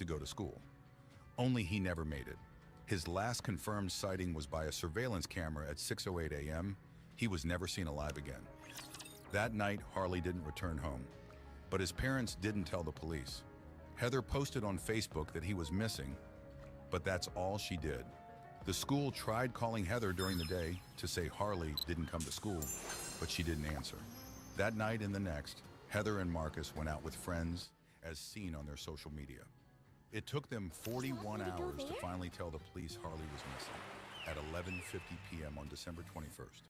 to go to school. Only he never made it. His last confirmed sighting was by a surveillance camera at 6:08 a.m. He was never seen alive again. That night, Harley didn't return home, but his parents didn't tell the police. Heather posted on Facebook that he was missing, but that's all she did. The school tried calling Heather during the day to say Harley didn't come to school, but she didn't answer. That night and the next, Heather and Marcus went out with friends, as seen on their social media. It took them 41 hours to finally tell the police Harley was missing at 11:50 p.m. on December 21st.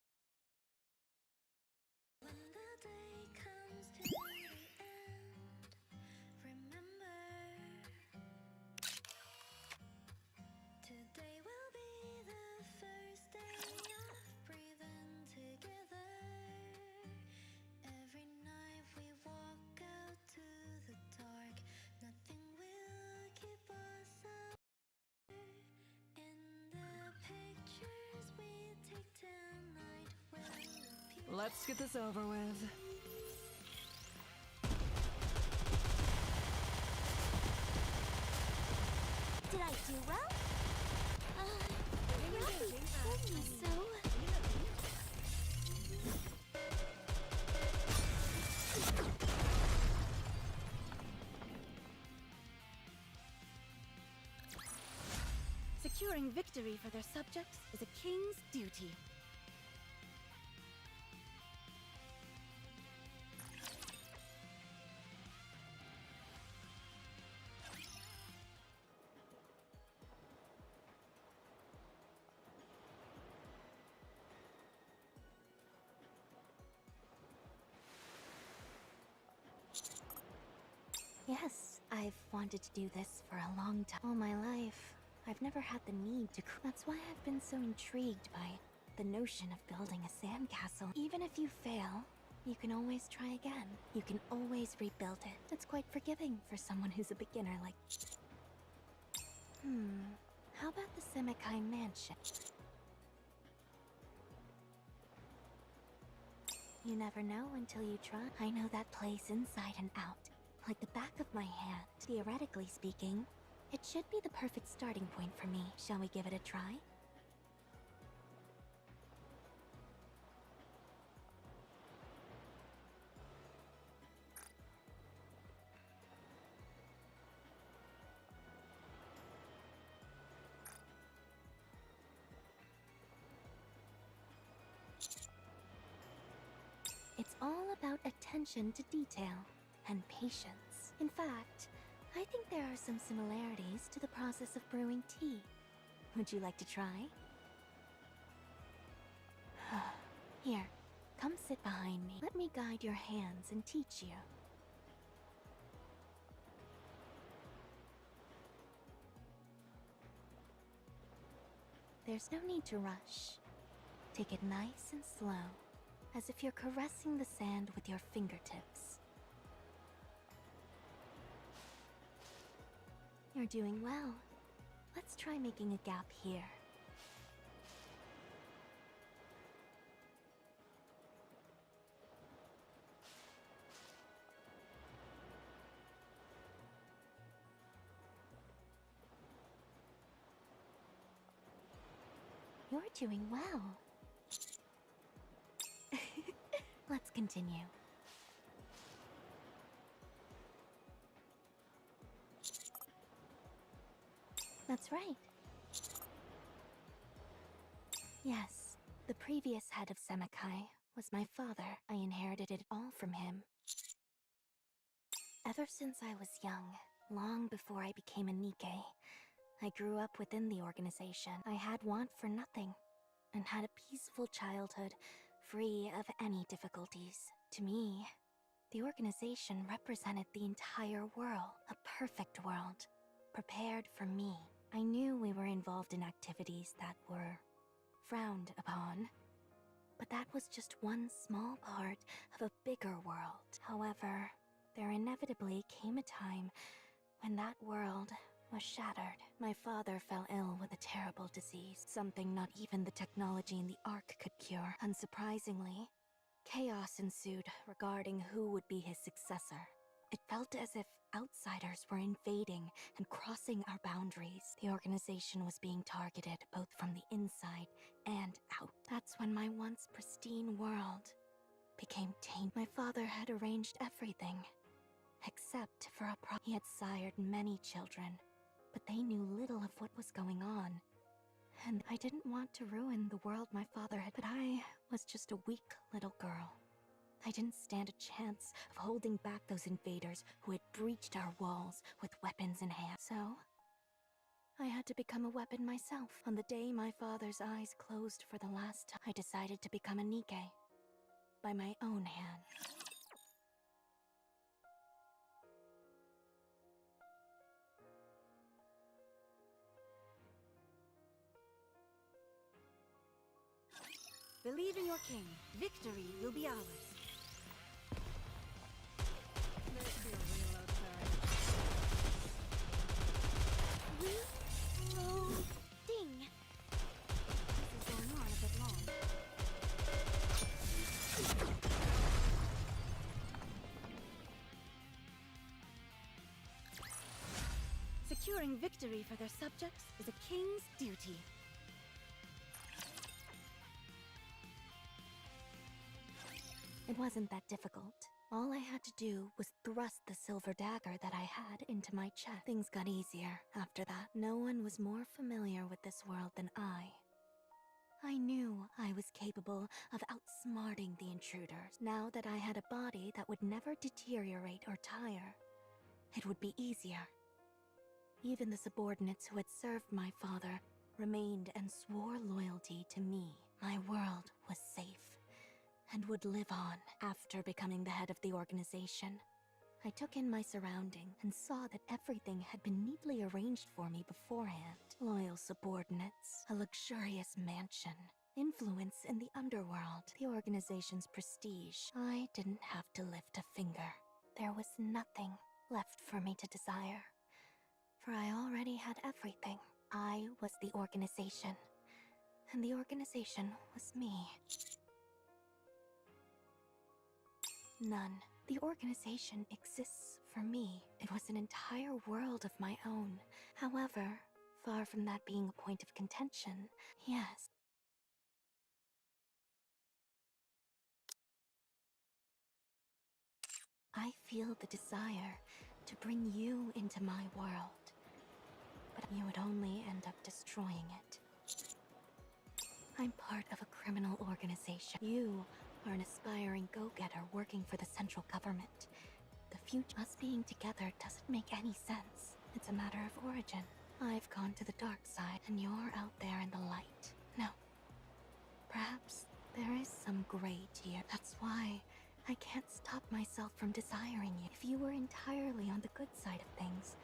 Let's get this over with. Did I do well? Robbie told me so. Securing victory for their subjects is a king's duty. Yes, I've wanted to do this for a long time. All my life, I've never had the need to. That's why I've been so intrigued by the notion of building a sandcastle. Even if you fail, you can always try again. You can always rebuild it. It's quite forgiving for someone who's a beginner like... How about the Semekai Mansion? You never know until you try. I know that place inside and out, like the back of my hand. Theoretically speaking, it should be the perfect starting point for me. Shall we give it a try? It's all about attention to detail and patience. In fact, I think there are some similarities to the process of brewing tea. Would you like to try? Here, come sit behind me. Let me guide your hands and teach you. There's no need to rush. Take it nice and slow, as if you're caressing the sand with your fingertips. You're doing well. Let's try making a gap here. You're doing well. Let's continue. That's right. Yes, the previous head of Semekai was my father. I inherited it all from him. Ever since I was young, long before I became a Nikke, I grew up within the organization. I had want for nothing, and had a peaceful childhood, free of any difficulties. To me, the organization represented the entire world, a perfect world, prepared for me. I knew we were involved in activities that were frowned upon, but that was just one small part of a bigger world. However, there inevitably came a time when that world was shattered. My father fell ill with a terrible disease, something not even the technology in the Ark could cure. Unsurprisingly, chaos ensued regarding who would be his successor. It felt as if outsiders were invading and crossing our boundaries. The organization was being targeted both from the inside and out. That's when my once pristine world became tainted. My father had arranged everything, except for he had sired many children, but they knew little of what was going on. And I didn't want to ruin the world my father had, but I was just a weak little girl. I didn't stand a chance of holding back those invaders who had breached our walls with weapons in hand. So, I had to become a weapon myself. On the day my father's eyes closed for the last time, I decided to become a Nikke by my own hand. Believe in your king. Victory will be ours. There's your reload time. Ding! This is going on a bit long. Securing victory for their subjects is a king's duty. It wasn't that difficult. All I had to do was thrust the silver dagger that I had into my chest. Things got easier after that. No one was more familiar with this world than I. I knew I was capable of outsmarting the intruders. Now that I had a body that would never deteriorate or tire, it would be easier. Even the subordinates who had served my father remained and swore loyalty to me. My world was safe and would live on. After becoming the head of the organization, I took in my surrounding and saw that everything had been neatly arranged for me beforehand. Loyal subordinates, a luxurious mansion, influence in the underworld, the organization's prestige. I didn't have to lift a finger. There was nothing left for me to desire, for I already had everything. I was the organization, and the organization was me. None. The organization exists for me. It was an entire world of my own. However, far from that being a point of contention, yes. I feel the desire to bring you into my world, but you would only end up destroying it. I'm part of a criminal organization. You are an aspiring go-getter working for the central government. The future, us being together doesn't make any sense. It's a matter of origin. I've gone to the dark side, and you're out there in the light. No. Perhaps there is some gray here. That's why I can't stop myself from desiring you. If you were entirely on the good side of things,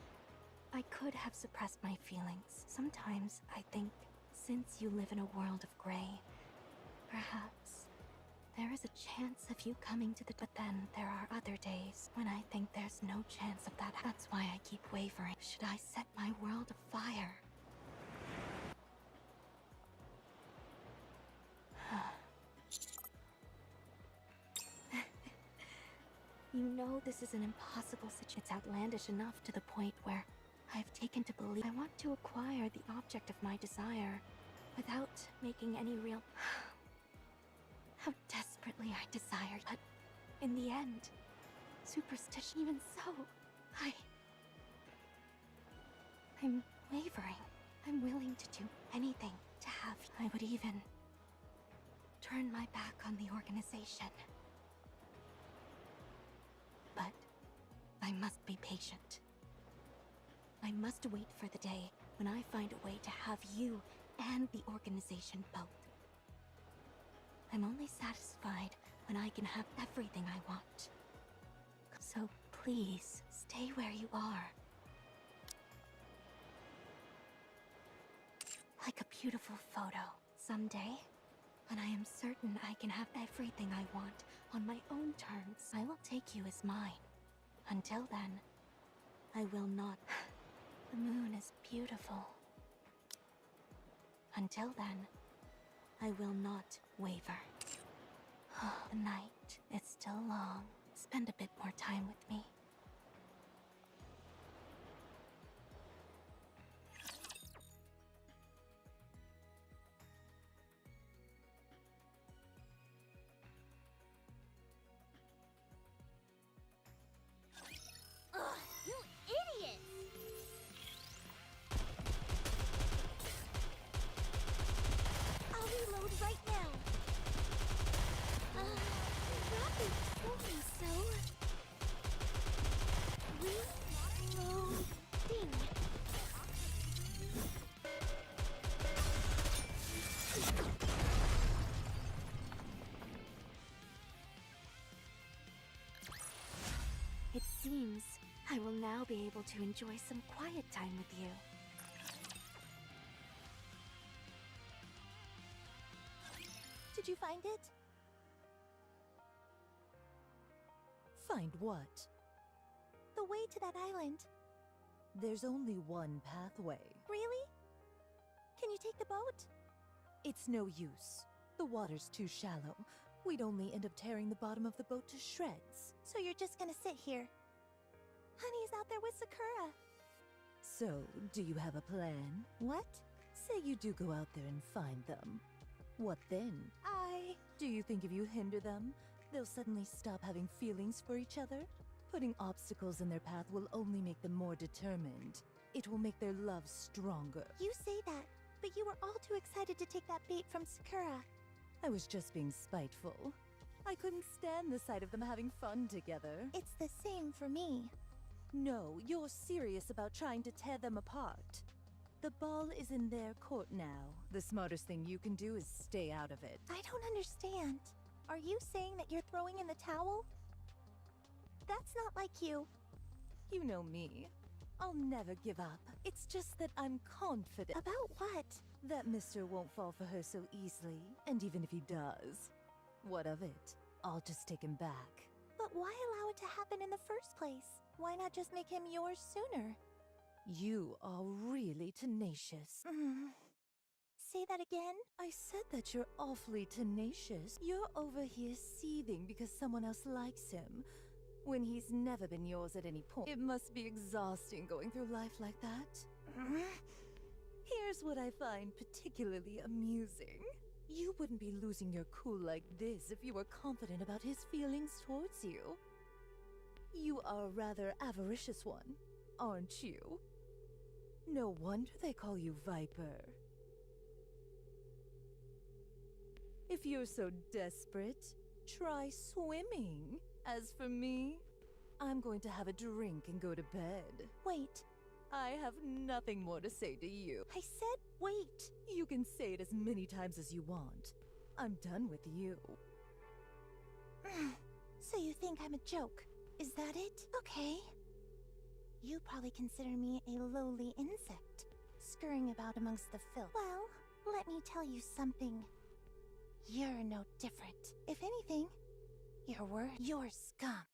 I could have suppressed my feelings. Sometimes I think, since you live in a world of gray, perhaps there is a chance of you coming to the... But then there are other days when I think there's no chance of that. That's why I keep wavering. Should I set my world afire? You know this is an impossible situation. It's outlandish enough to the point where I've taken to believe I want to acquire the object of my desire without making any real... How desperately I desired, but in the end, superstition, even so, I'm wavering. I'm willing to do anything to have you. I would even turn my back on the organization. But I must be patient. I must wait for the day when I find a way to have you and the organization both. I'm only satisfied when I can have everything I want. So please, stay where you are. Like a beautiful photo. Someday, when I am certain I can have everything I want on my own terms, I will take you as mine. Until then, I will not. The moon is beautiful. Until then, I will not waver. The night is still long. Spend a bit more time with me. be able to enjoy some quiet time with you. Did you find it? Find what? The way to that island. There's only one pathway. Really? Can you take the boat? It's no use. The water's too shallow. We'd only end up tearing the bottom of the boat to shreds. So you're just gonna sit here. Honey's out there with Sakura. So, do you have a plan? What? Say you do go out there and find them. What then? Do you think if you hinder them, they'll suddenly stop having feelings for each other? Putting obstacles in their path will only make them more determined. It will make their love stronger. You say that, but you were all too excited to take that bait from Sakura. I was just being spiteful. I couldn't stand the sight of them having fun together. It's the same for me. No, you're serious about trying to tear them apart. The ball is in their court now. The smartest thing you can do is stay out of it. I don't understand. Are you saying that you're throwing in the towel? That's not like you. You know me. I'll never give up. It's just that I'm confident. About what? That Mister won't fall for her so easily. And even if he does, what of it? I'll just take him back. But why allow it to happen in the first place? Why not just make him yours sooner? You are really tenacious. Say that again? I said that you're awfully tenacious. You're over here seething because someone else likes him, when he's never been yours at any point. It must be exhausting going through life like that. Here's what I find particularly amusing. You wouldn't be losing your cool like this if you were confident about his feelings towards you. You are a rather avaricious one, aren't you? No wonder they call you Viper. If you're so desperate, try swimming. As for me, I'm going to have a drink and go to bed. Wait. I have nothing more to say to you. I said wait. You can say it as many times as you want. I'm done with you. So you think I'm a joke? Is that it? Okay. You probably consider me a lowly insect, scurrying about amongst the filth. Well, let me tell you something. You're no different. If anything, you're worse. You're scum.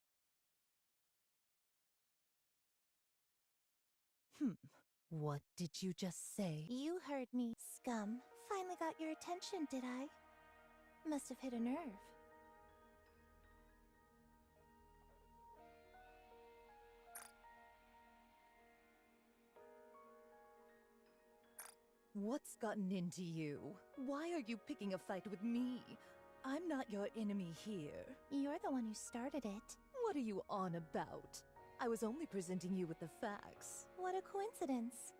What did you just say? You heard me, scum. Finally got your attention, did I? Must have hit a nerve. What's gotten into you? Why are you picking a fight with me? I'm not your enemy here. You're the one who started it. What are you on about? I was only presenting you with the facts. What a coincidence.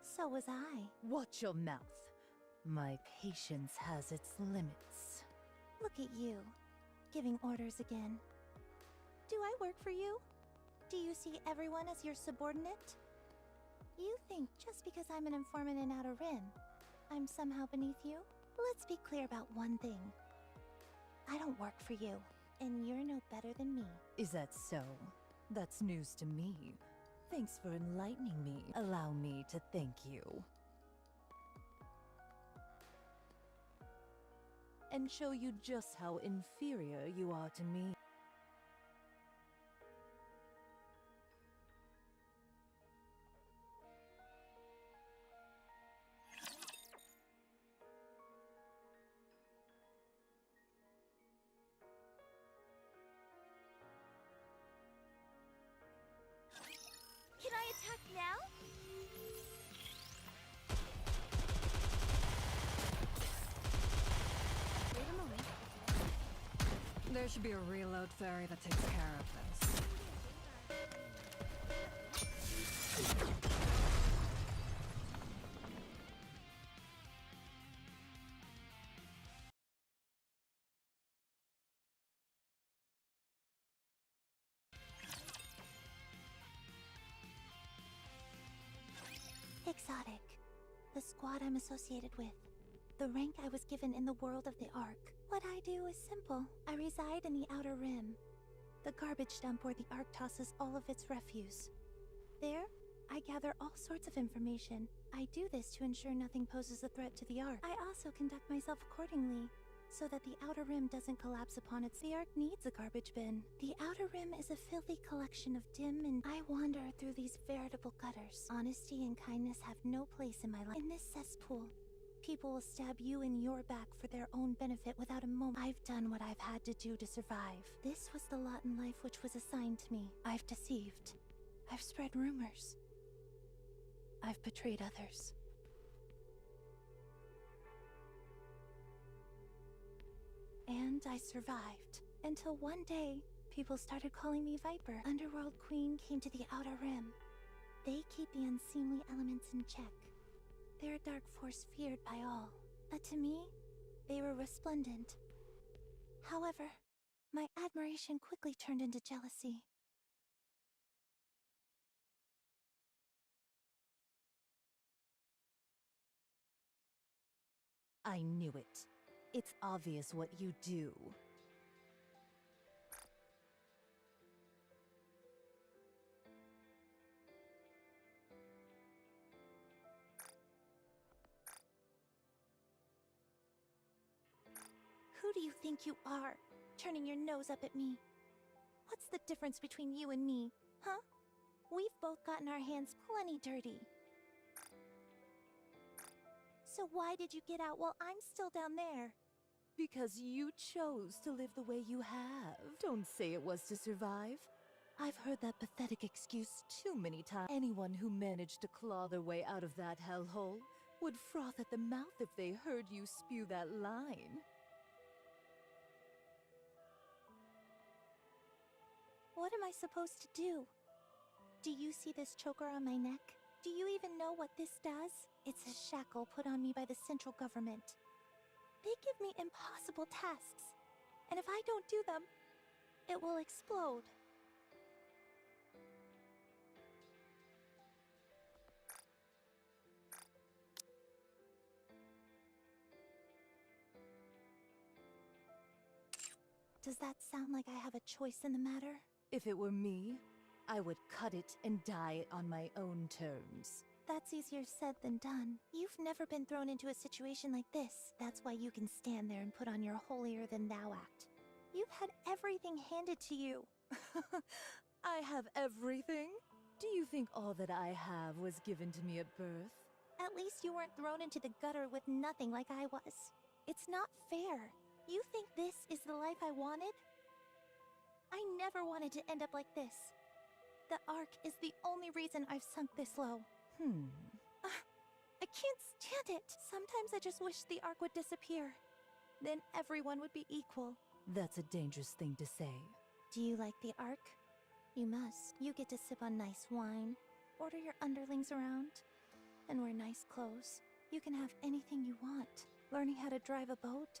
So was I. Watch your mouth. My patience has its limits. Look at you, giving orders again. Do I work for you? Do you see everyone as your subordinate? You think just because I'm an informant in Outer Rim, I'm somehow beneath you? Let's be clear about one thing. I don't work for you, and you're no better than me. Is that so? That's news to me. Thanks for enlightening me. Allow me to thank you. And show you just how inferior you are to me. Can I attack now? Wait a moment. There should be a reload fairy that takes care of this. Exotic. The squad I'm associated with. The rank I was given in the world of the Ark. What I do is simple. I reside in the Outer Rim, the garbage dump where the Ark tosses all of its refuse. There, I gather all sorts of information. I do this to ensure nothing poses a threat to the Ark. I also conduct myself accordingly, so that the Outer Rim doesn't collapse upon its. The Ark needs a garbage bin. The Outer Rim is a filthy collection of dim and I wander through these veritable gutters. Honesty and kindness have no place in my life. In this cesspool, people will stab you in your back for their own benefit without a moment. I've done what I've had to do to survive. This was the lot in life which was assigned to me. I've deceived. I've spread rumors. I've betrayed others. And I survived. Until one day, people started calling me Viper. Underworld Queen came to the Outer Rim. They keep the unseemly elements in check. They're a dark force feared by all. But to me, they were resplendent. However, my admiration quickly turned into jealousy. I knew it. It's obvious what you do. Who do you think you are, turning your nose up at me? What's the difference between you and me, huh? We've both gotten our hands plenty dirty. So why did you get out while I'm still down there? Because you chose to live the way you have. Don't say it was to survive. I've heard that pathetic excuse too many times. Anyone who managed to claw their way out of that hellhole would froth at the mouth if they heard you spew that line. What am I supposed to do? Do you see this choker on my neck? Do you even know what this does? It's a shackle put on me by the central government. They give me impossible tasks, and if I don't do them, it will explode. Does that sound like I have a choice in the matter? If it were me, I would cut it and dye it on my own terms. That's easier said than done. You've never been thrown into a situation like this. That's why you can stand there and put on your holier-than-thou act. You've had everything handed to you. I have everything? Do you think all that I have was given to me at birth? At least you weren't thrown into the gutter with nothing like I was. It's not fair. You think this is the life I wanted? I never wanted to end up like this. The Ark is the only reason I've sunk this low. I can't stand it. Sometimes I just wish the Ark would disappear. Then everyone would be equal. That's a dangerous thing to say. Do you like the Ark? You must. You get to sip on nice wine, order your underlings around, and wear nice clothes. You can have anything you want. Learning how to drive a boat,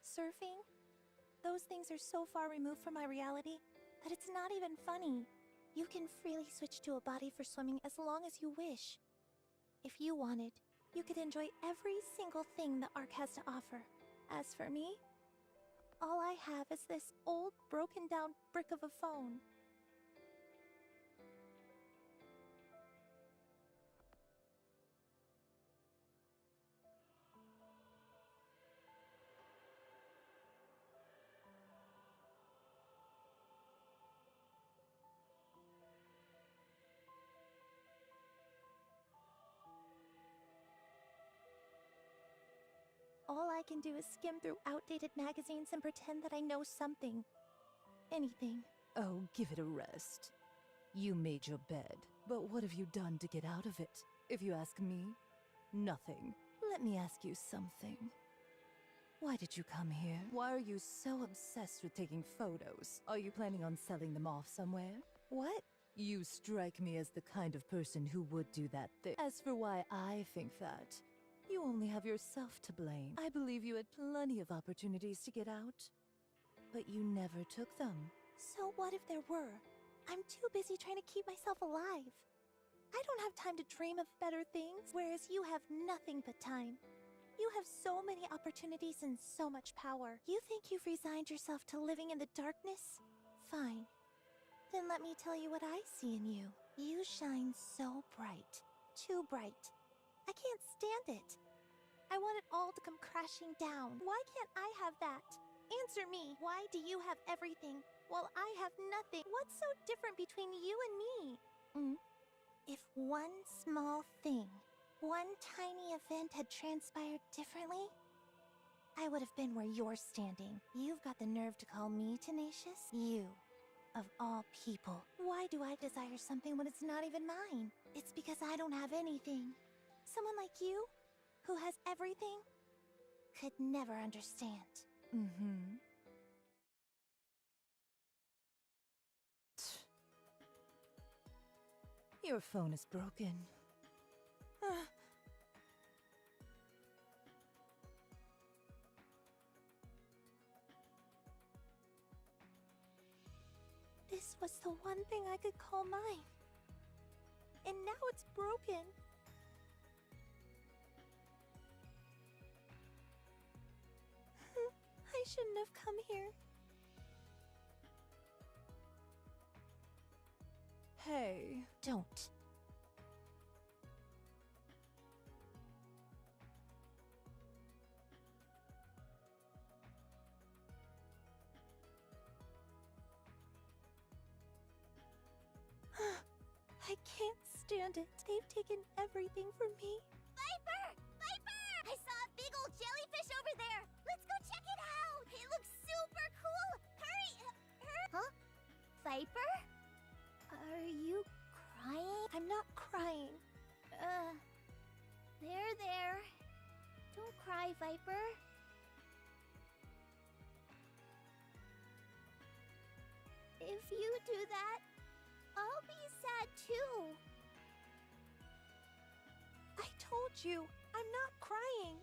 surfing. Those things are so far removed from my reality that it's not even funny. You can freely switch to a body for swimming as long as you wish. If you wanted, you could enjoy every single thing the Ark has to offer. As for me, all I have is this old, broken-down brick of a phone. All I can do is skim through outdated magazines and pretend that I know something. Anything. Oh, give it a rest. You made your bed, but what have you done to get out of it? If you ask me, nothing. Let me ask you something. Why did you come here? Why are you so obsessed with taking photos? Are you planning on selling them off somewhere? What? You strike me as the kind of person who would do that thing. As for why I think that, you only have yourself to blame. I believe you had plenty of opportunities to get out, but you never took them. So what if there were? I'm too busy trying to keep myself alive. I don't have time to dream of better things, whereas you have nothing but time. You have so many opportunities and so much power. You think you've resigned yourself to living in the darkness? Fine. Then let me tell you what I see in you. You shine so bright. Too bright. I can't stand it. I want it all to come crashing down. Why can't I have that? Answer me. Why do you have everything while I have nothing? What's so different between you and me? If one small thing, one tiny event had transpired differently, I would have been where you're standing. You've got the nerve to call me tenacious? You, of all people. Why do I desire something when it's not even mine? It's because I don't have anything. Someone like you, who has everything, could never understand. Your phone is broken. This was the one thing I could call mine. And now it's broken. I shouldn't have come here. Hey. Don't. I can't stand it. They've taken everything from me. Viper! Viper! I saw a big old jellyfish over there. Let's go check it out. It looks super cool. Hurry! Huh? Viper? Are you crying? I'm not crying. There. Don't cry, Viper. If you do that, I'll be sad too. I told you, I'm not crying.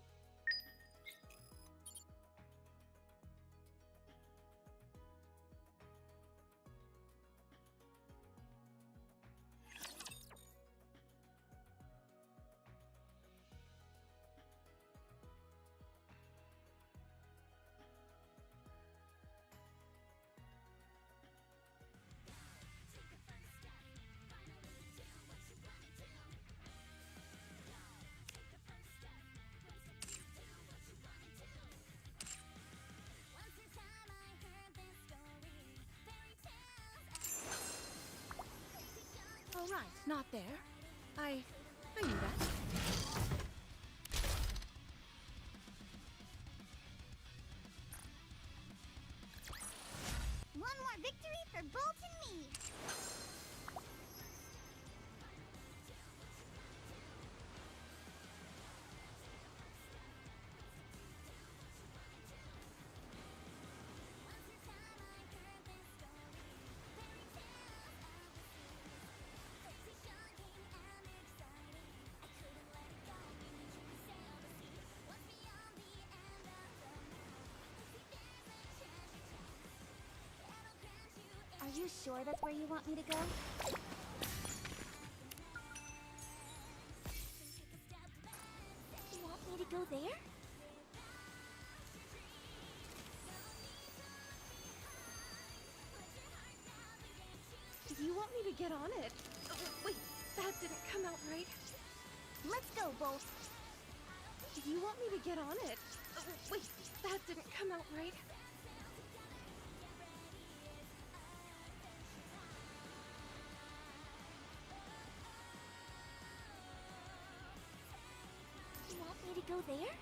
All right, not there. I knew that. One more victory for Bolt and me. Are you sure that's where you want me to go? You want me to go there? You want me to get on it? Oh, wait, that didn't come out right. Let's go, Bolt. You want me to get on it? Oh, wait, that didn't come out right. You want me to go there?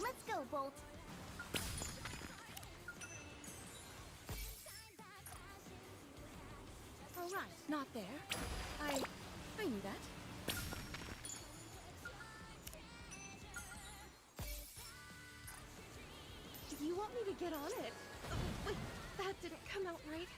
Let's go, Bolt. All right, not there. I knew that. You want me to get on it? Oh, wait, that didn't come out right.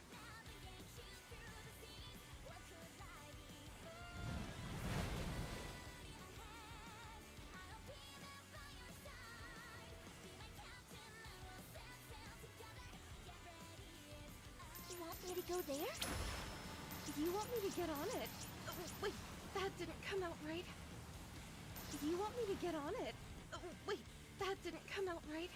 You want me to go there? You want me to get on it? Oh, Wait, that didn't come out right. You want me to get on it? Wait, that didn't come out right.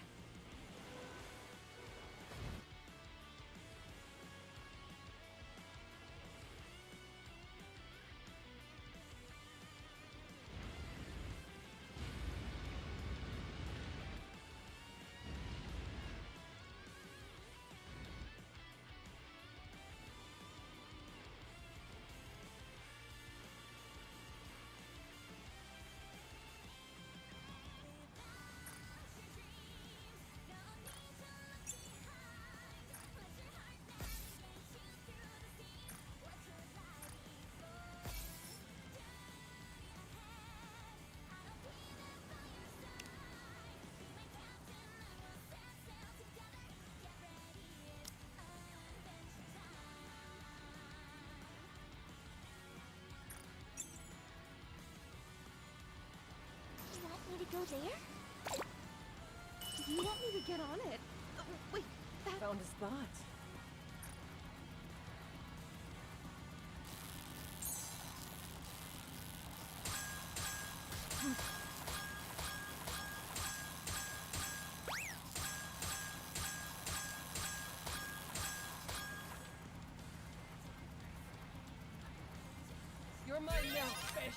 You want me to go there? You want me to get on it? Wait, that... Found a spot. You're mine now, fish!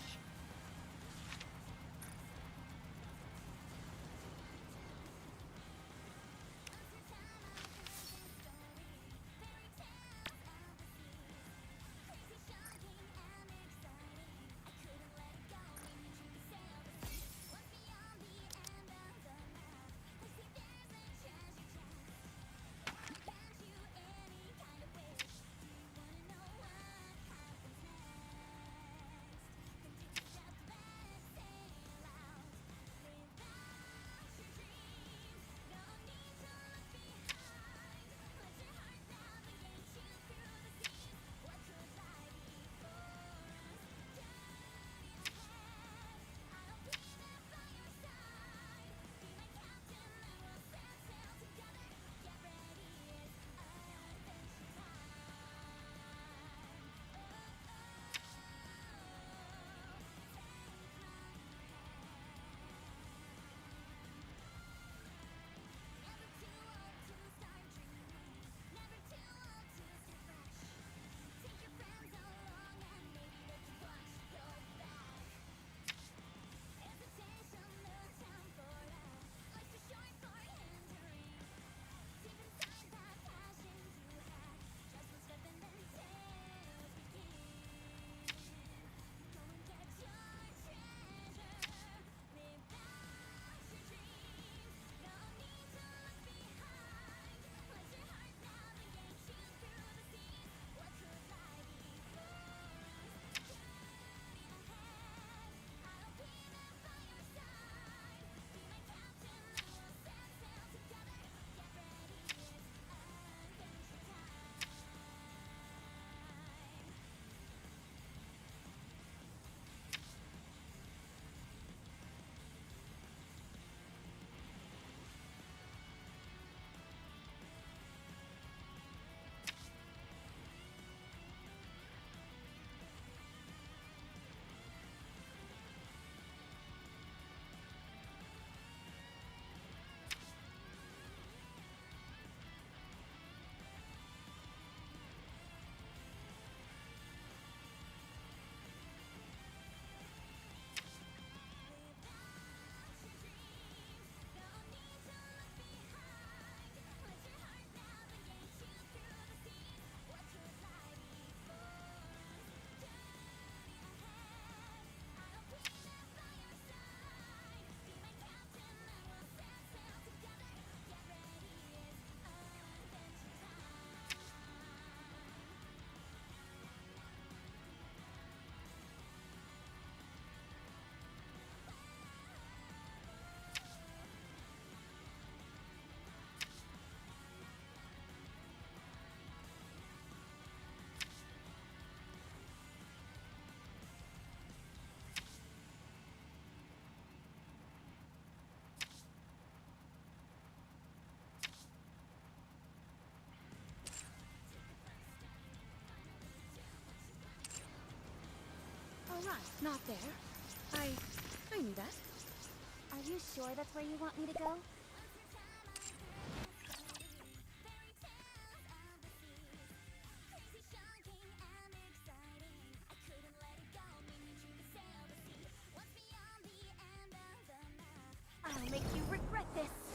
Not there. I knew that. Are you sure that's where you want me to go? I'll make you regret this!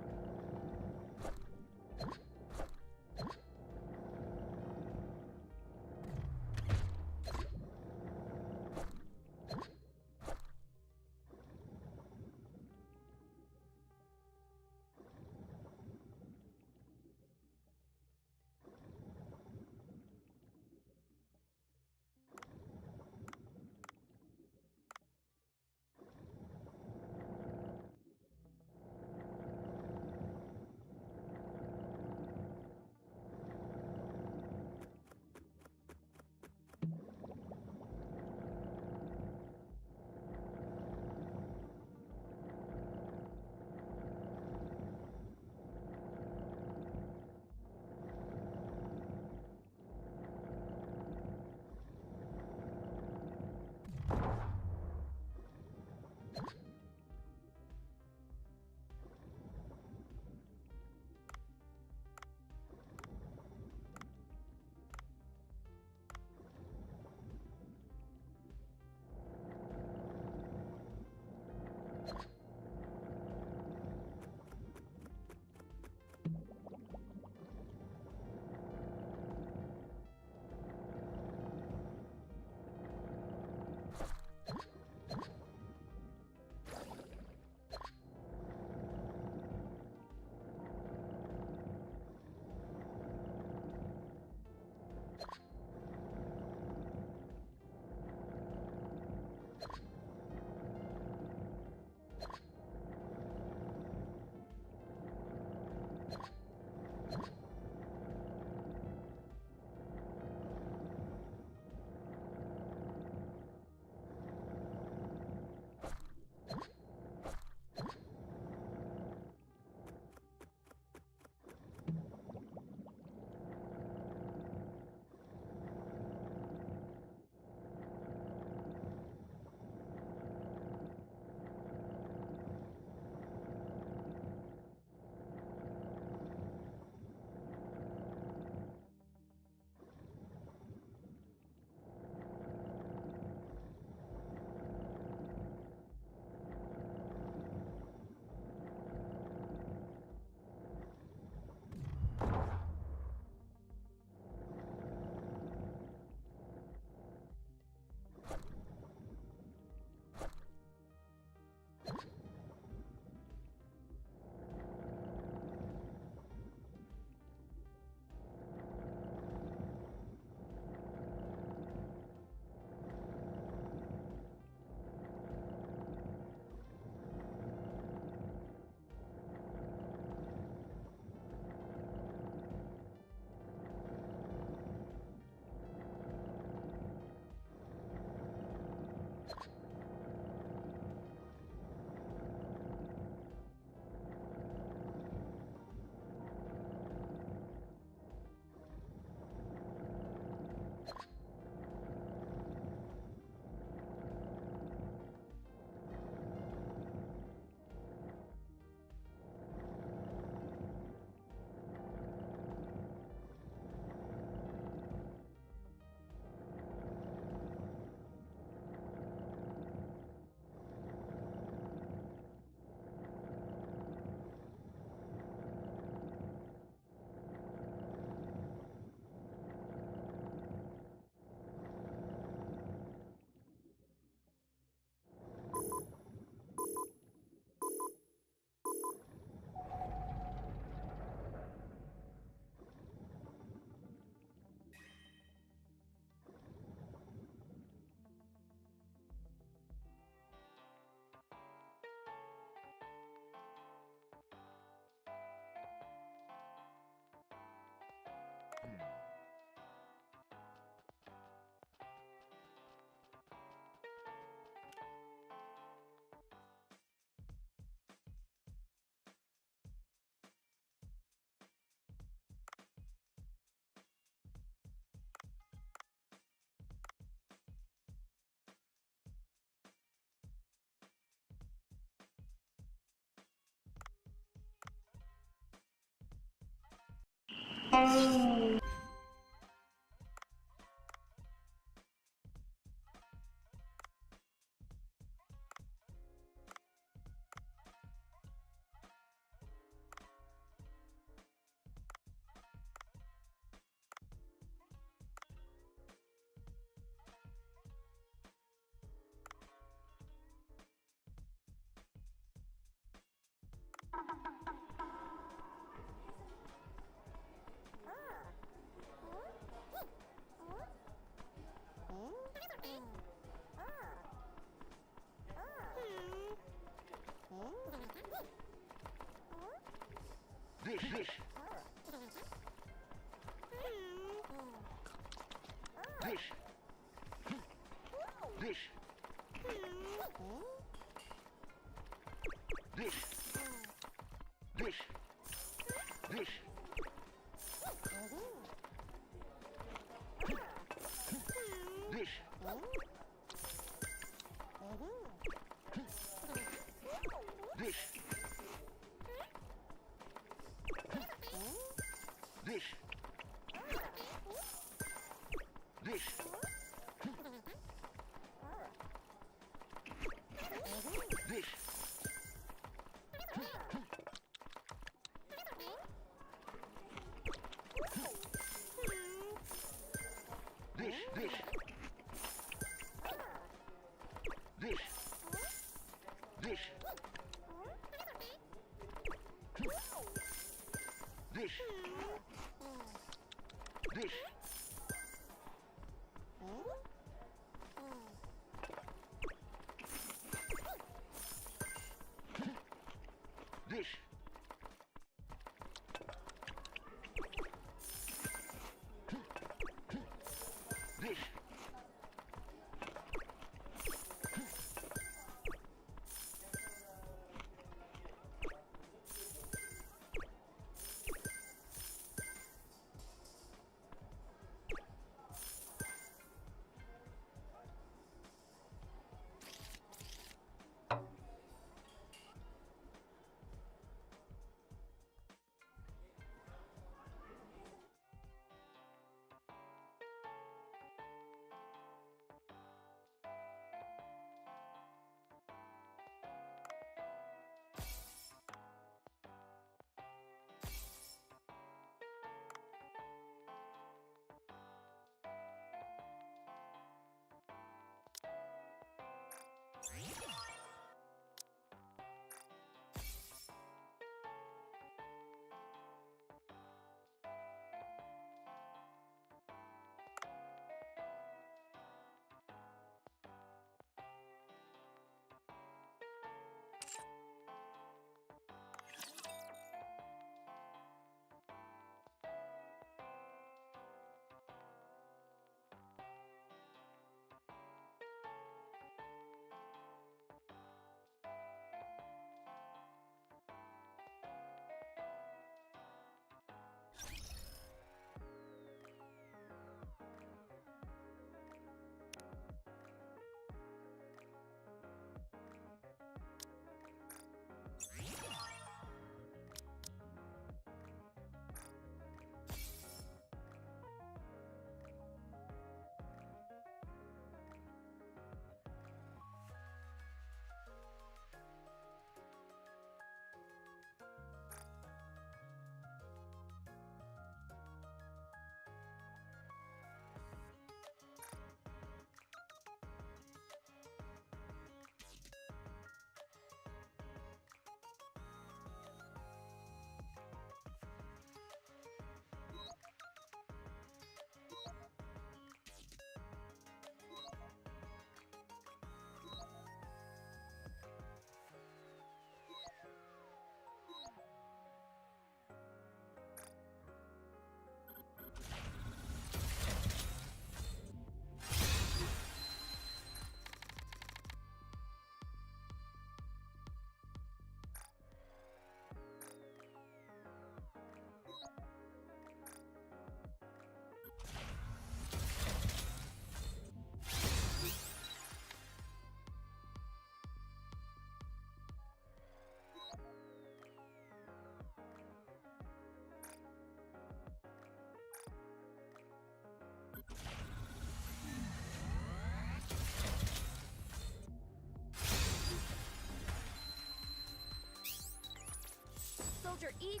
Soldier EG.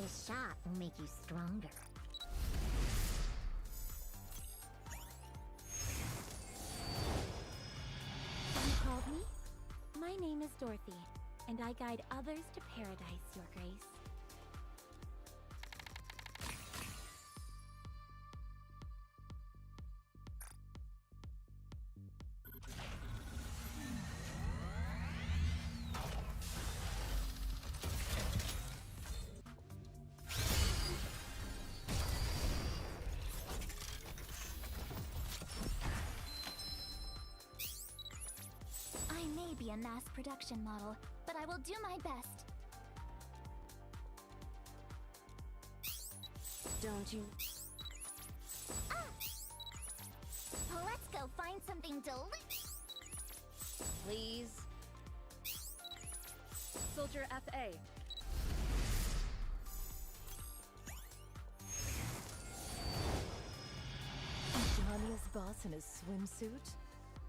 This shot will make you stronger. You called me? My name is Dorothy, and I guide others to paradise, Your Grace. I may be a mass production model, but I will do my best. Don't you? Let's go find something delicious. Please? Soldier FA. Johnny's boss in a swimsuit?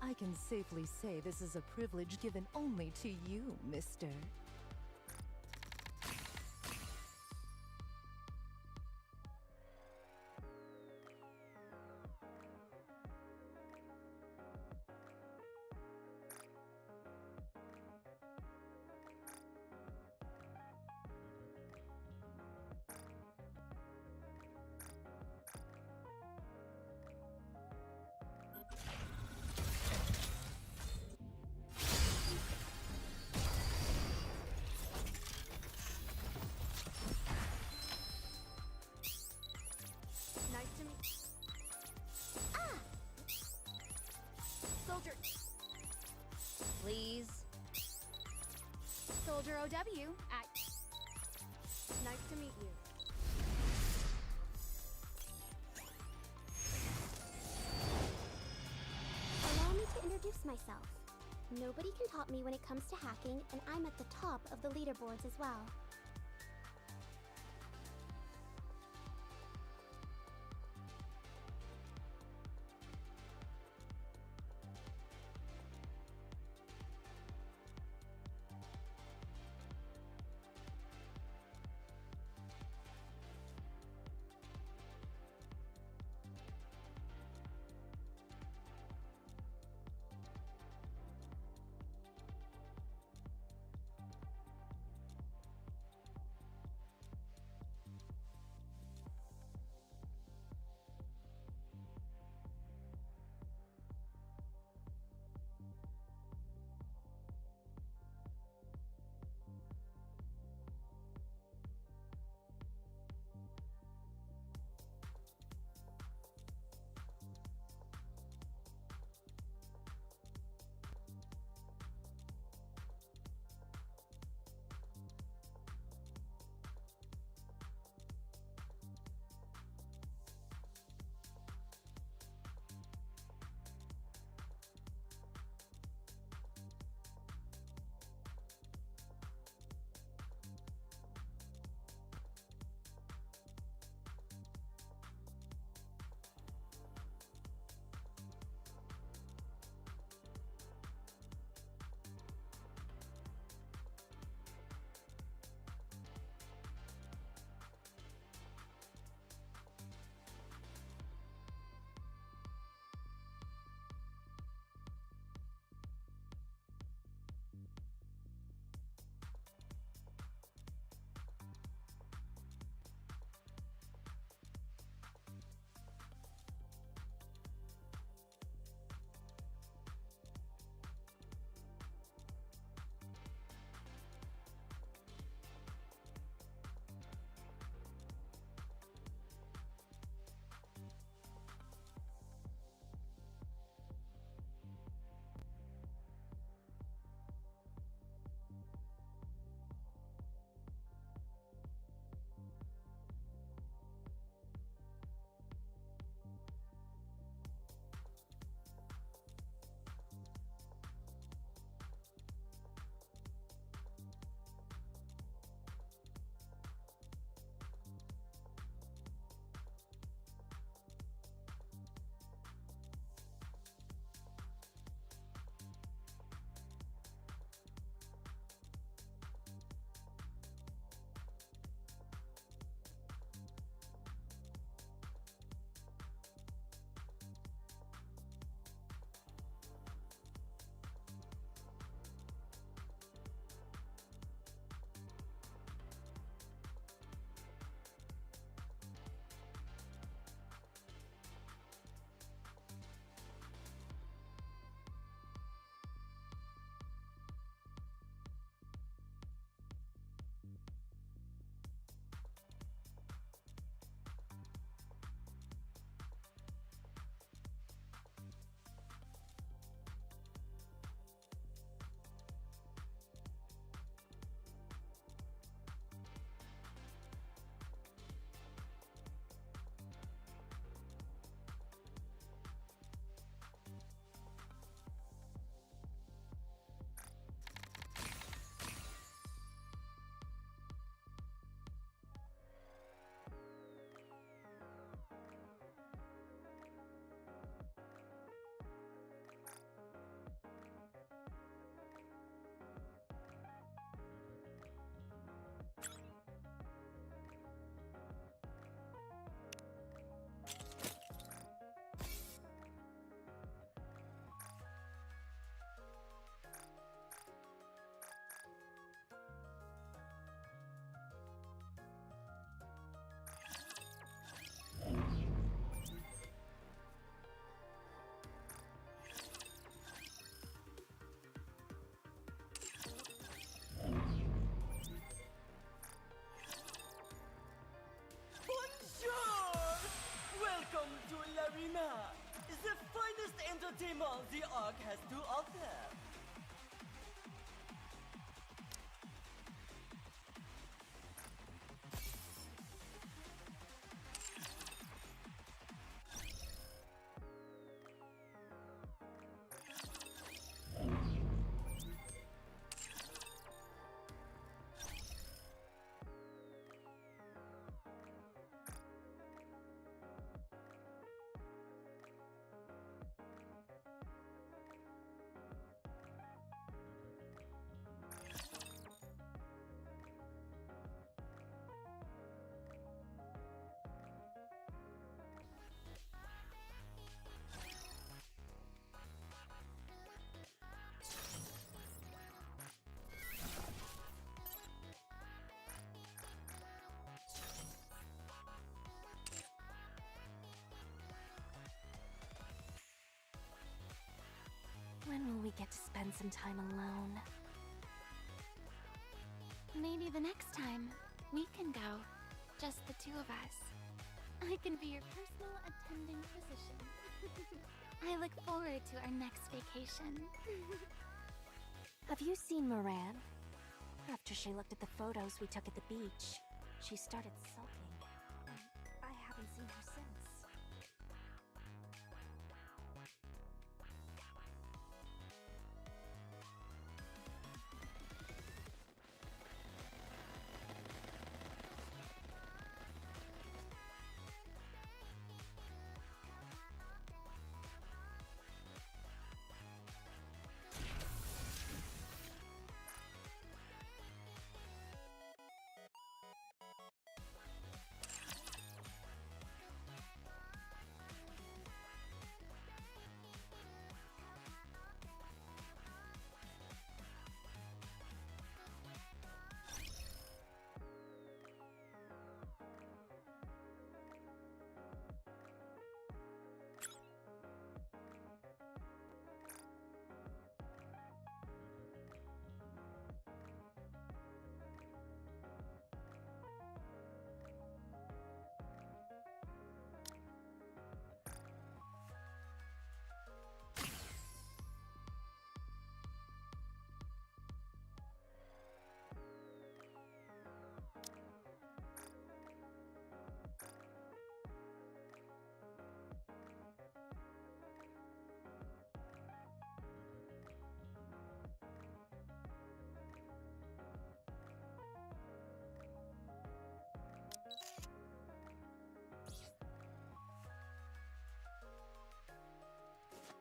I can safely say this is a privilege given only to you, mister. Nice to meet. Soldier. Please? Soldier OW. Nice to meet you. Allow me to introduce myself. Nobody can top me when it comes to hacking, and I'm at the top of the leaderboards as well. to spend some time alone. Maybe the next time, we can go. Just the two of us. I can be your personal attending physician. I look forward to our next vacation. Have you seen Moran? After she looked at the photos we took at the beach, she started sulking. I haven't seen her since.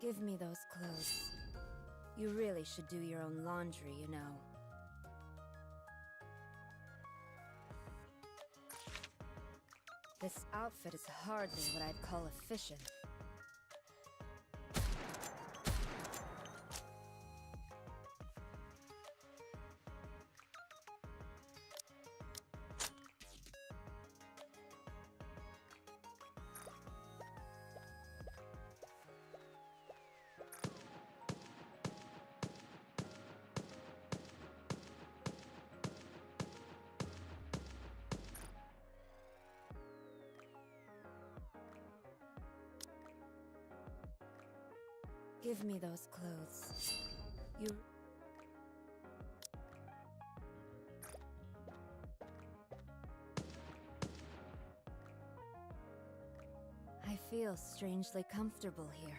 Give me those clothes. You really should do your own laundry, you know. This outfit is hardly what I'd call efficient. Give me those clothes. You... I feel strangely comfortable here.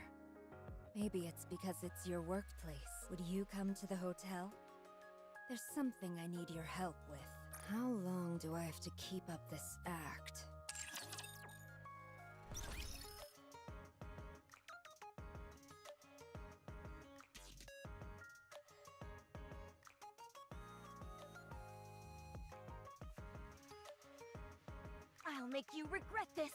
Maybe it's because it's your workplace. Would you come to the hotel? There's something I need your help with. How long do I have to keep up this act? I'll make you regret this!